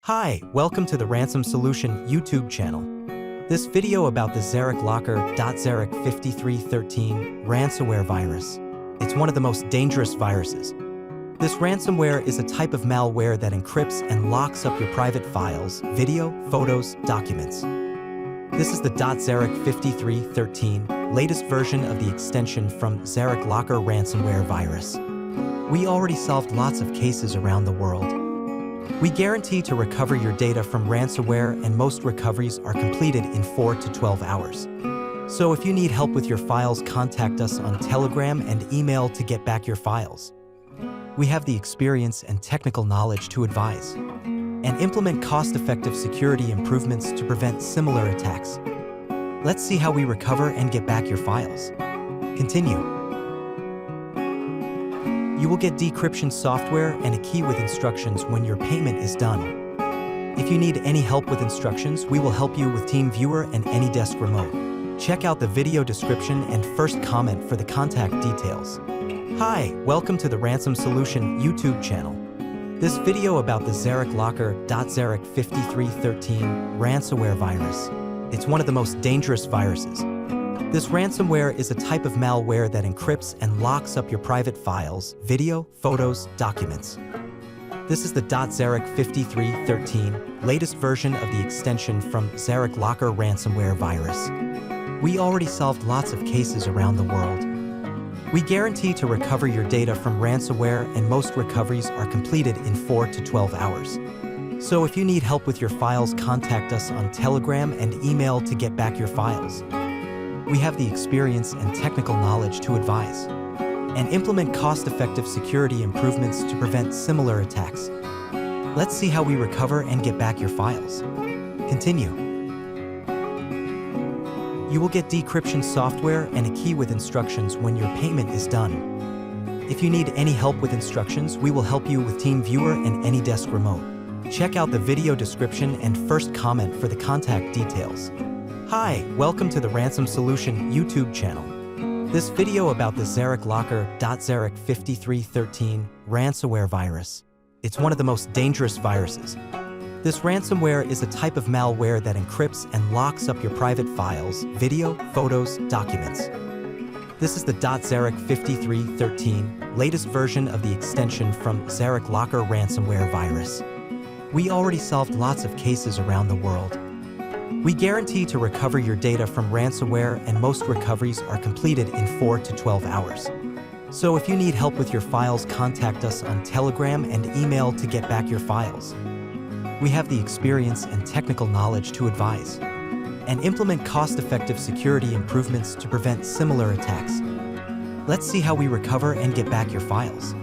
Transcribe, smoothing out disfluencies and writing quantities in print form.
Hi, welcome to the Ransom Solution YouTube channel. This video about the Zarik Locker zarik5313 ransomware virus. It's one of the most dangerous viruses. This ransomware is a type of malware that encrypts and locks up your private files, video, photos, documents. This is the zarik5313 latest version of the extension from Zarik Locker ransomware virus. We already solved lots of cases around the world. We guarantee to recover your data from ransomware, and most recoveries are completed in 4 to 12 hours. So if you need help with your files, contact us on Telegram and email to get back your files. We have the experience and technical knowledge to advise and implement cost-effective security improvements to prevent similar attacks. Let's see how we recover and get back your files. Continue. You will get decryption software and a key with instructions when your payment is done. If you need any help with instructions, we will help you with TeamViewer and AnyDesk Remote. Check out the video description and first comment for the contact details. Hi, welcome to the Ransom Solution YouTube channel. This video about the Zarik Locker zarik5313 ransomware virus. It's one of the most dangerous viruses. This ransomware is a type of malware that encrypts and locks up your private files, video, photos, documents. This is the zarik5313 latest version of the extension from Zarik Locker ransomware virus. We already solved lots of cases around the world. We guarantee to recover your data from ransomware, and most recoveries are completed in 4 to 12 hours. So if you need help with your files, contact us on Telegram and email to get back your files. We have the experience and technical knowledge to advise and implement cost-effective security improvements to prevent similar attacks. Let's see how we recover and get back your files. Continue. You will get decryption software and a key with instructions when your payment is done. If you need any help with instructions, we will help you with TeamViewer and AnyDesk Remote. Check out the video description and first comment for the contact details. Hi, welcome to the Ransom Solution YouTube channel. This video about the Zarik Locker zarik5313 ransomware virus. It's one of the most dangerous viruses. This ransomware is a type of malware that encrypts and locks up your private files, video, photos, documents. This is the zarik5313 latest version of the extension from Zarik Locker ransomware virus. We already solved lots of cases around the world. We guarantee to recover your data from ransomware, and most recoveries are completed in 4 to 12 hours. So if you need help with your files, contact us on Telegram and email to get back your files. We have the experience and technical knowledge to advise and implement cost-effective security improvements to prevent similar attacks. Let's see how we recover and get back your files.